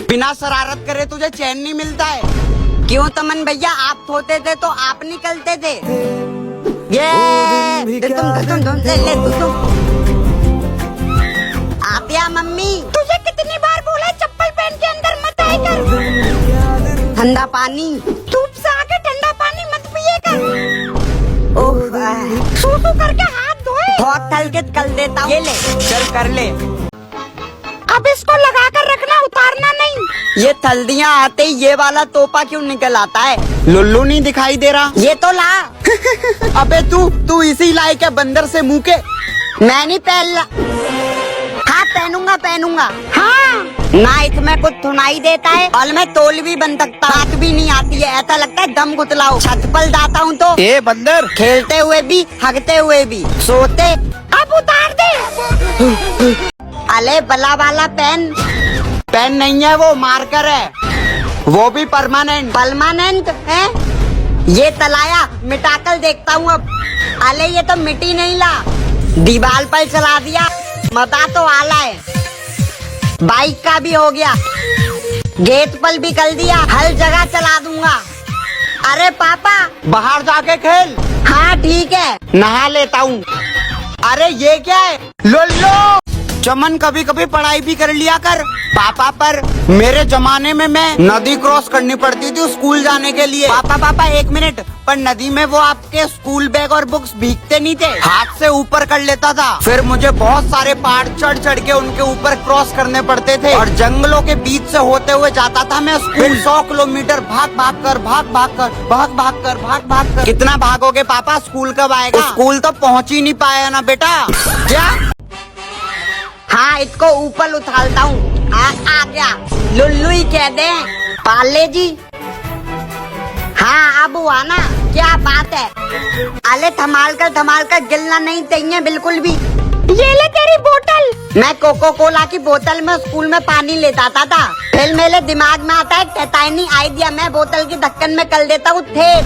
बिना शरारत करे तुझे चैन नहीं मिलता है। क्यों तमन भैया, आप धोते थे तो आप निकलते थे। ये तुम आतिया मम्मी, तुझे कितनी बार बोला चप्पल पहन के अंदर मत आए कर। ठंडा पानी, धूप से आके ठंडा पानी मत पिए कर। ओह, सूसू करके हाथ धोए। बहुत तल के कर देता हूँ। ये ले, चल कर ले। अब इसको लगा कर रखना, उतारना नहीं। ये थल्दियाँ आते ही ये वाला तोपा क्यों निकल आता है? लुल्लू नहीं दिखाई दे रहा। ये तो ला। अबे तू इसी लायक है बंदर से मुँह के। मैं नहीं पहन। हाँ पहनूंगा। हाँ नाइट में कुछ सुनाई देता है और मैं तोल भी बन सकता, बात भी नहीं आती है। ऐसा लगता है दम गुतलाओ। छत पर जाता हूँ तो ए बंदर, खेलते हुए भी, हगते हुए भी, सोते। अब उतार दे। अले बला वाला पेन नहीं है, वो मार्कर है, वो भी परमानेंट है। ये तलाया मिटाकर देखता हूँ अब। अले ये तो मिट्टी नहीं ला, दीवार पर चला दिया। मजा तो आला है। बाइक का भी हो गया, गेट पर भी कर दिया, हर जगह चला दूंगा। अरे पापा बाहर जाके खेल। हाँ ठीक है, नहा लेता हूँ। अरे ये क्या है? लोलो चमन, कभी कभी पढ़ाई भी कर लिया कर पापा। पर मेरे जमाने में मैं नदी क्रॉस करनी पड़ती थी स्कूल जाने के लिए। पापा 1 मिनट, पर नदी में वो आपके स्कूल बैग और बुक्स भीगते नहीं थे, हाथ से ऊपर कर लेता था। फिर मुझे बहुत सारे पहाड़ चढ़ के उनके ऊपर क्रॉस करने पड़ते थे और जंगलों के बीच से होते हुए जाता था मैं स्कूल। 100 किलोमीटर भाग कर। कितना भागोगे पापा? स्कूल कब आएगा? स्कूल तो पहुँच ही नहीं पाया ना बेटा। क्या? हाँ इसको ऊपर उछालता हूँ। आ गया। लुल्लू ही कह दे पाले जी। हाँ अब हुआ ना, क्या बात है? अले धमाल कर गिलना नहीं चाहिए बिल्कुल भी। ये ले तेरी बोतल। मैं कोको कोला की बोतल में स्कूल में पानी ले जाता था। फिर मेरे दिमाग में आता है टैटानी आइडिया, मैं बोतल की ढक्कन में कर देता हूँ ठेड।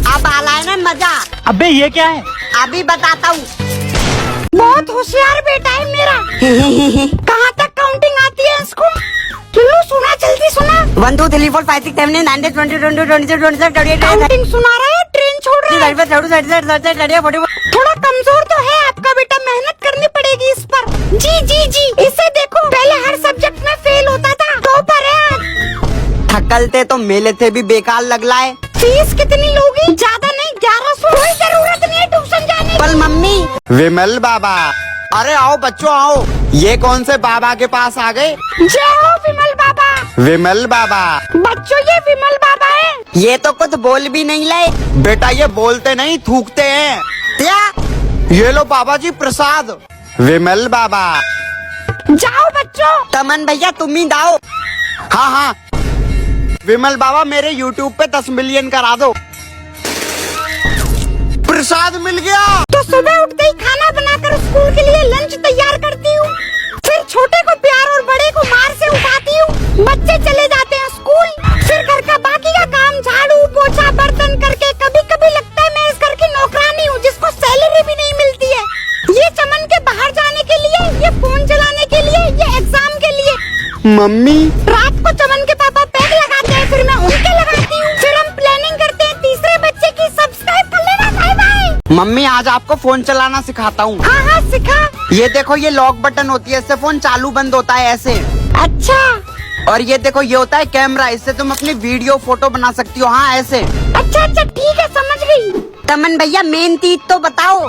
अब आला है ना मजा। अबे ये क्या है? अभी बताता हूँ। बहुत होशियार बेटा है मेरा। कहाँ तक काउंटिंग आती है इसको? लुल्लू सुना, जल्दी सुना। 1 2 3 4 5 6 7 8 9 10 20 21 22 23 24 25 काउंटिंग सुना रहा है, ट्रेन छोड़ रहा है। थोड़ा कमजोर तो है आपका बेटा, मेहनत करनी पड़ेगी इस पर। जी इसे देखो, पहले हर सब्जेक्ट में फेल होता था, टॉपर है आज। थकलते तो मेले थे भी बेकार लग रहा है। फीस कितनी लोगी? ज्यादा नहीं, 1100। कोई जरूरत नहीं है ट्यूशन जाने की। पर मम्मी। विमल बाबा। अरे आओ बच्चों आओ। ये कौन से बाबा के पास आ गए? जय हो विमल बाबा। विमल बाबा बच्चों, ये विमल बाबा है। ये तो कुछ बोल भी नहीं ले बेटा, ये बोलते नहीं थूकते हैं। क्या? ये लो बाबा जी प्रसाद। विमल बाबा जाओ बच्चों। तमन भैया तुम ही दाओ। हाँ विमल बाबा मेरे YouTube पे 10 मिलियन करा दो। प्रसाद मिल गया तो सुबह उठते ही खाना बनाकर स्कूल के लिए लंच तैयार करती हूँ। फिर छोटे को प्यार और बड़े को मार से उठाती हूँ। बच्चे चले जाते हैं स्कूल। फिर घर का बाकी का काम, झाड़ू पोछा बर्तन करके कभी कभी लगता है मैं इस घर की नौकरानी हूँ जिसको सैलरी भी नहीं मिलती है। ये चमन के बाहर जाने के लिए, ये फोन चलाने के लिए, ये एग्जाम के लिए। मम्मी रात को चमन के पापा पैक लगाते हैं, फिर मैं उनके लगाती हूँ। फिर हम प्लानिंग करते हैं तीसरे बच्चे की। सब्सक्राइब कर लेना। Bye bye. मम्मी आज आपको फोन चलाना सिखाता हूँ। हाँ सिखा। ये देखो, ये लॉक बटन होती है, इससे फोन चालू बंद होता है ऐसे। अच्छा। और ये देखो, ये होता है कैमरा, इससे तुम अपनी वीडियो फोटो बना सकती हो। हाँ ऐसे। अच्छा ठीक है, समझ गई। तमन भैया मेन चीज तो बताओ।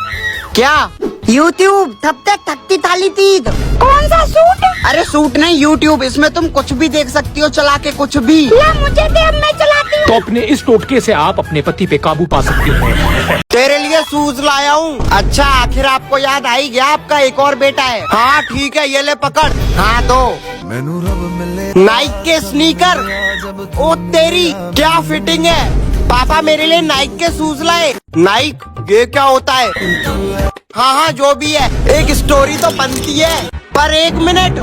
क्या? YouTube तब तक थकती थाली तीद। कौन सा सूट? अरे सूट नहीं, YouTube। इसमें तुम कुछ भी देख सकती हो चला के, कुछ भी। ला मुझे दे, अब मैं चलाती हूँ। तो अपने इस टोटके से आप अपने पति पे काबू पा सकती हैं। तेरे लिए शूज लाया हूँ। अच्छा आखिर आपको याद आई गया, आपका एक और बेटा है। हाँ ठीक है, ये ले पकड़। हाँ दो नाइक के स्नीकर। ओ तेरी क्या फिटिंग है। पापा मेरे लिए नाइक के शूज लाए। नाइक ये क्या होता है? हाँ जो भी है, एक स्टोरी तो बनती है। पर 1 मिनट,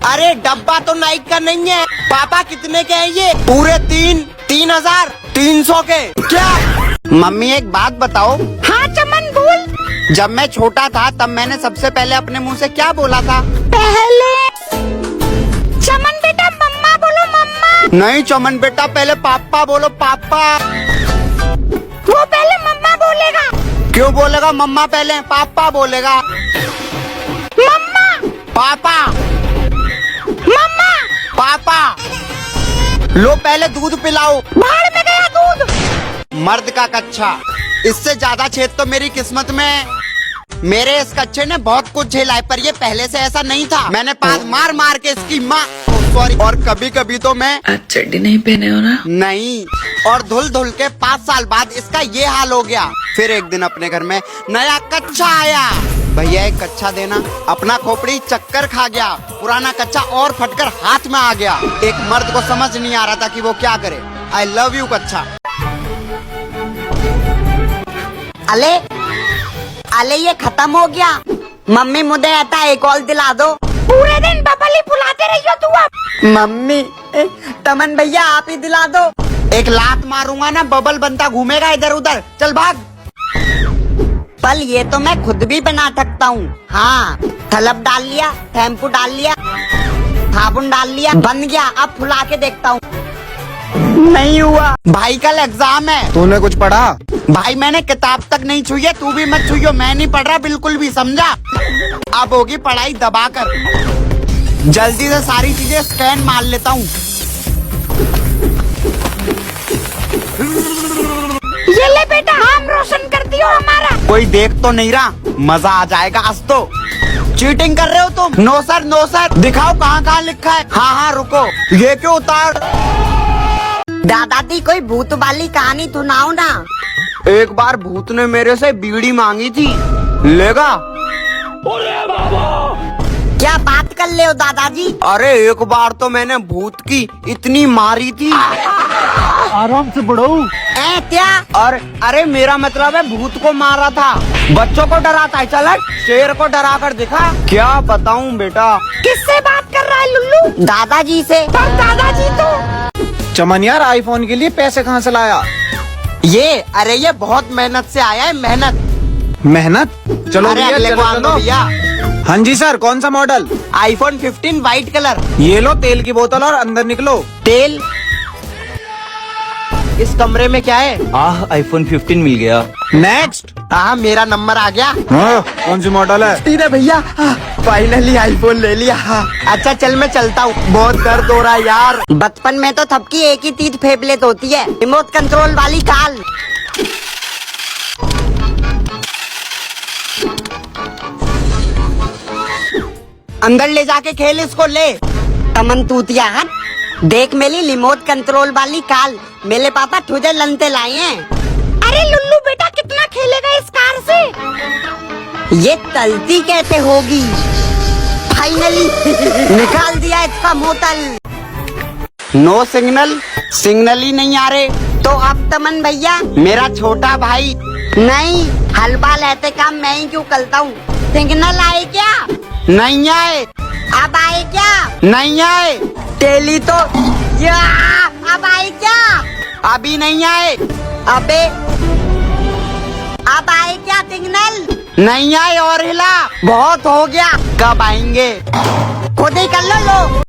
अरे डब्बा तो नाइक का नहीं है। पापा कितने के हैं ये? पूरे 3,300 के। क्या? मम्मी एक बात बताओ। हाँ चमन बोल। जब मैं छोटा था तब मैंने सबसे पहले अपने मुंह से क्या बोला था? पहले चमन बेटा मम्मा नहीं चमन बेटा, पहले पापा बोलो, पापा। वो पहले मम्मा बोलेगा। क्यों बोलेगा मम्मा? पहले पापा बोलेगा। मम्मा, पापा, मम्मा। पापा। लो पहले दूध पिलाओ। बाहर में गया दूध। मर्द का कच्चा, इससे ज्यादा छेद तो मेरी किस्मत में है। मेरे इस कच्चे ने बहुत कुछ झेला है, पर ये पहले से ऐसा नहीं था। मैंने पास मार मार के इसकी माँ, सॉरी, और कभी कभी तो मैं आज चड्डी नहीं पहने हो ना? नहीं, और धुल धुल के 5 साल बाद इसका ये हाल हो गया। फिर एक दिन अपने घर में नया कच्चा आया। भैया एक कच्चा देना। अपना खोपड़ी चक्कर खा गया। पुराना कच्चा और फटकर हाथ में आ गया। एक मर्द को समझ नहीं आ रहा था कि वो क्या करे। आई लव यू कच्चा। अले अले ये खत्म हो गया। मम्मी मुझे आता एक और दिला दो। पूरे दिन बबली फुलाते रहियो तू अब। मम्मी, तमन भैया आप ही दिला दो। एक लात मारूंगा ना, बबल बनता घूमेगा इधर उधर। चल भाग। पल ये तो मैं खुद भी बना सकता हूँ। हाँ, थलप डाल लिया, शैम्पू डाल लिया, साबुन डाल लिया, बन गया। अब फुला के देखता हूँ। नहीं हुआ। भाई कल एग्जाम है। तूने कुछ पढ़ा? भाई मैंने किताब तक नहीं छुई है, तू भी मत छुइयो। मैं नहीं पढ़ रहा बिल्कुल भी, समझा? अब होगी पढ़ाई दबाकर। जल्दी से सारी चीजें स्कैन मार लेता हूँ। ये ले बेटा, नाम रोशन कर दियो हमारा। कोई देख तो नहीं रहा, मजा आ जाएगा आज तो। चीटिंग कर रहे हो तुम? No sir, no sir. दिखाओ कहाँ कहाँ लिखा है। हाँ हाँ रुको, ये क्यों उतार? दादाजी कोई भूत वाली कहानी सुनाओ ना। एक बार भूत ने मेरे से बीड़ी मांगी थी, लेगा? क्या बात कर ले हो दादाजी? अरे एक बार तो मैंने भूत की इतनी मारी थी। आराम से बढ़ो। क्या? और अरे मेरा मतलब है भूत को मारा था। बच्चों को डराता है। चल शेर को डरा कर दिखा। क्या बताऊं बेटा। किससे बात कर रहा है लुल्लू? दादाजी से। पर दादाजी तो चमन यार, आईफोन के लिए पैसे कहाँ से लाया? अरे ये बहुत मेहनत से आया है, मेहनत। मेहनत? चलो अरे भैया, अगले को चलो, आने दो चलो। भैया। हाँ जी सर, कौन सा मॉडल? IPhone 15 white colour. ये लो तेल की बोतल और अंदर निकलो। तेल? इस कमरे में क्या है? आईफोन 15 मिल गया। नेक्स्ट। हाँ मेरा नंबर आ गया। हाँ, कौन सी मॉडल है? ठीक है भैया, फाइनली आईफोन ले लिया। अच्छा चल मैं चलता हूँ, बहुत दर्द हो रहा है यार। बचपन में तो थपकी एक ही तीत फेफलेट होती है, रिमोट कंट्रोल वाली काल। अंदर ले जाके खेल इसको, ले। तमन तूतिया हट। देख मेरी रिमोट कंट्रोल वाली काल, मेरे पापा तुझे लंते लाए हैं। अरे लुल्लू बेटा, कितना खेलेगा इस कार से? ये चलती कैसे होगी? फाइनली निकाल दिया इसका मोतल। नो सिग्नल, सिग्नल ही नहीं आ रहे। तो अब तमन भैया, मेरा छोटा भाई। नहीं हलवा लेते काम मैं ही क्यों करता हूँ। सिग्नल आए क्या? नहीं आए। अब आए क्या? नहीं आए। तेली तो या, अब आए क्या? अभी नहीं आए। अबे अब आए क्या सिग्नल? नहीं आए और हिला। बहुत हो गया, कब आएंगे? खुद ही कर लो।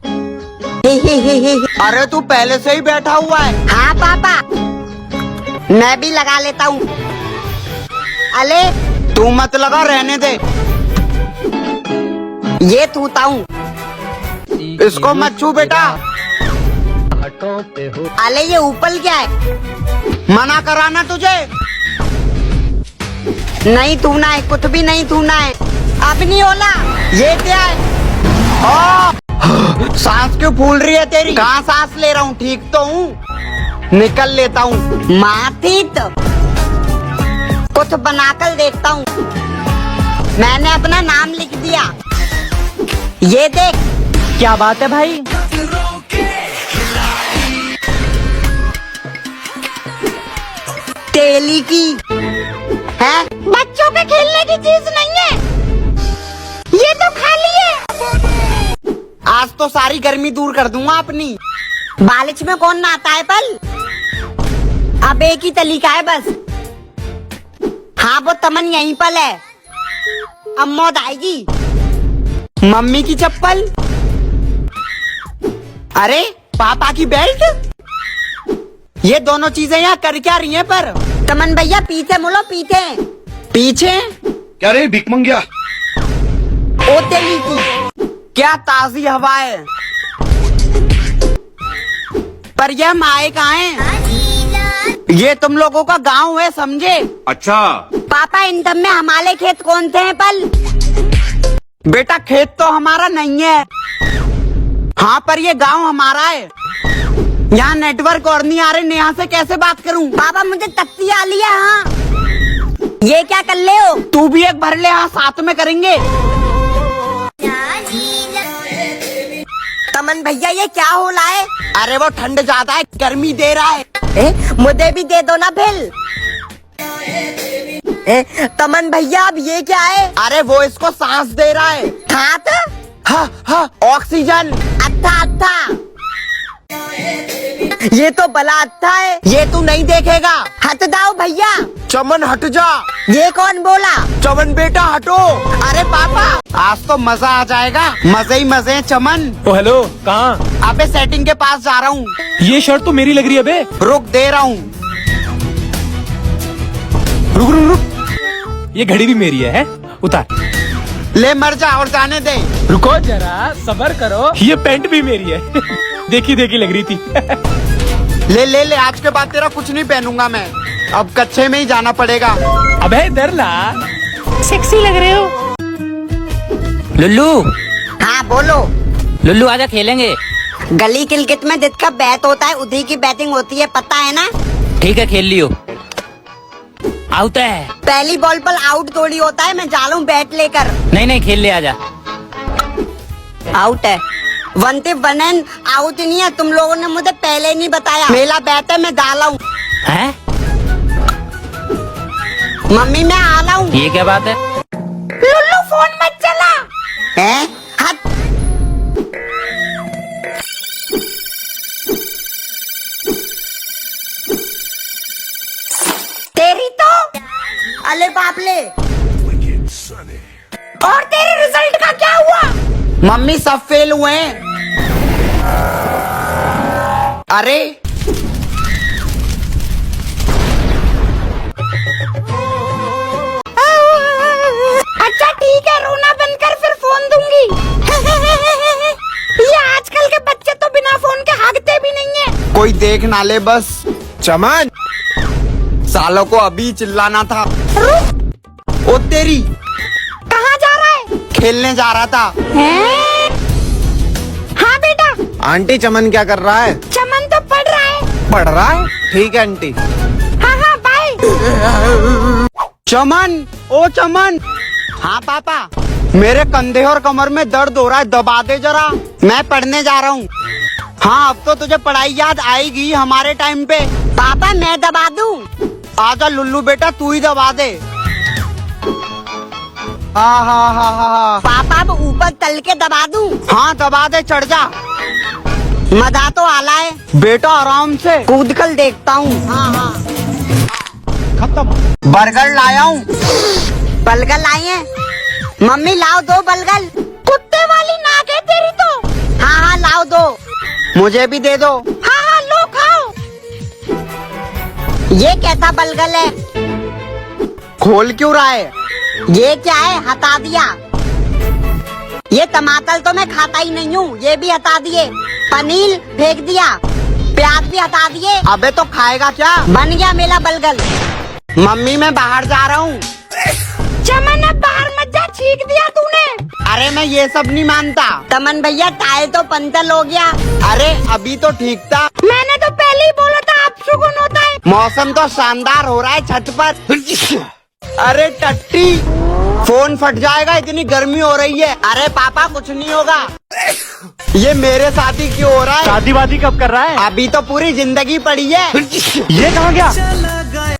अरे तू पहले से ही बैठा हुआ है। हाँ पापा, मैं भी लगा लेता हूँ। अले तू मत लगा, रहने दे। ये थूता हूँ। इसको मत छू बेटा। अले ये ऊपर क्या है? मना कराना तुझे। नहीं थूना है, कुछ भी नहीं थूना है। अब नहीं होला। ये क्या है? सांस क्यों फूल रही है तेरी? कहाँ सांस ले रहा हूँ, ठीक तो हूँ। निकल लेता हूँ। माथी तो कुछ बनाकर देखता हूँ। मैंने अपना नाम लिख दिया। ये देख। क्या बात है भाई? तेली की है, बच्चों के खेलने की चीज नहीं है। ये तो खाली है। आज तो सारी गर्मी दूर कर दूंगा अपनी। बालिश में कौन नहाता है पल? अब एक ही तरीका है बस। हाँ वो तमन यहीं पर है। अब मौत आएगी। मम्मी की चप्पल। अरे पापा की बेल्ट? ये दोनों चीजें यहाँ कर क्या रही हैं पर? तमन भैया पीछे मुड़ो, पीछे। पीछे? क्या रे भिक मंगिया? ओ तेरी की। क्या ताजी हवा है। पर ये हम आए कहाँ हैं? ये तुम लोगों का गांव है, समझे? अच्छा। पापा इन दम में हमारे खेत कौन से हैं पल? बेटा खेत तो हमारा नहीं है। हाँ पर ये गांव हमारा है। यहाँ नेटवर्क और नहीं आ रहे, यहाँ से कैसे बात करूँ? पापा मुझे तख्ती आ लिया। हाँ ये क्या कर ले हो? तू भी एक भर ले, हाँ साथ में करेंगे। तमन भैया ये क्या हो रहा है? अरे वो ठंड ज्यादा है, गर्मी दे रहा है। मुझे भी दे दो ना बिल। तमन भैया अब ये क्या है? अरे वो इसको सांस दे रहा है। हाथ? हाँ हाँ ऑक्सीजन। अच्छा अच्छा, ये तो बला अच्छा है। ये तू नहीं देखेगा। हट जाओ भैया। चमन हट जा। ये कौन बोला? चमन बेटा हटो। अरे पापा आज तो मजा आ जाएगा। मजे ही मजे हैं चमन। ओ हेलो, कहाँ? अबे सेटिंग के पास जा रहा हूँ। ये शर्ट तो मेरी लग रही है बे। रुक दे रहा हूँ। रुक रुक रुक, ये घड़ी भी मेरी है? उतार। ले मर जा और जाने दे। रुको जरा, सबर करो। ये पैंट भी मेरी है। देखी देखी लग रही थी। ले ले ले, आज के बाद तेरा कुछ नहीं पहनूंगा मैं। अब कच्चे में ही जाना पड़ेगा। अबे इधर ला, सेक्सी लग रहे हो। लुल्लू, हाँ बोलो। लुल्लू आजा खेलेंगे। गली क्रिकेट में जिसका बैट होता है उसी की बैटिंग होती है, पता है ना? ठीक है खेल लियो। आउट है। पहली बॉल पर आउट थोड़ी होता है। मैं जा रहा हूँ बैट लेकर। नहीं नहीं खेल ले, आजा। आउट है। One tip one and out नहीं है। तुम लोगों ने मुझे पहले नहीं बताया। मेरा बैट है, मैं डाला हूँ। हैं? मम्मी मैं आ रहा हूँ। ये क्या बात है? लुल्लू फोन मत चला। हैं? हट। तेरी तो अले बाप ले। और तेरे रिजल्ट का क्या हुआ? मम्मी सब फेल हुए हैं। अरे अच्छा ठीक है, रोना बंद कर फिर फोन दूंगी। ये आजकल के बच्चे तो बिना फोन के भागते भी नहीं है। कोई देख ना ले बस। चमन सालों को अभी चिल्लाना था। ओ तेरी, कहाँ जा रहा है? खेलने जा रहा था। हाँ बेटा। आंटी चमन क्या कर रहा है? चमन तो पढ़ रहा है। पढ़ रहा है? ठीक है आंटी। हाँ हाँ बाय। चमन, ओ चमन। हाँ पापा, मेरे कंधे और कमर में दर्द हो रहा है, दबा दे जरा। मैं पढ़ने जा रहा हूँ। हाँ अब तो तुझे पढ़ाई याद आएगी हमारे टाइम पे। पापा मैं दबा दूं? आजा लुल्लू बेटा, तू ही दबा दे। हाँ हाँ हाँ हाँ पापा अब ऊपर तल के दबा दूं? हाँ दबा दे, चढ़ जा। मजा तो आला है। बेटा आराम से कूद कर देखता हूँ। हाँ हाँ। खत्म। बर्गर लाया हूँ। बलगल आए हैं? मम्मी लाओ दो बलगल। कुत्ते वाली नाक है तेरी तो। हाँ हाँ लाओ दो। मुझे भी दे दो। हाँ हाँ लो खाओ। ये कैसा बलगल है? खोल क्यों रहा है? ये क्या है? हटा दिया। ये टमाटर तो मैं खाता ही नहीं हूँ, ये भी हटा दिए। पनीर फेंक दिया, प्याज भी हटा दिए। अबे तो खाएगा क्या? बन गया मेरा बलगल। मम्मी मैं बाहर जा रहा हूँ। चमन अब बाहर मत जा, छींक दिया तूने। अरे मैं ये सब नहीं मानता। तमन भैया टायर तो पंचर हो गया। अरे अभी तो ठीक था। मैंने तो पहले ही बोला था आप सुकून होता है। मौसम तो शानदार हो रहा है छत पर। अरे टट्टी, फोन फट जाएगा, इतनी गर्मी हो रही है। अरे पापा कुछ नहीं होगा। ये मेरे साथ ही क्यों हो रहा है? शादी वादी कब कर रहा है? अभी तो पूरी जिंदगी पड़ी है। ये कहाँ गया?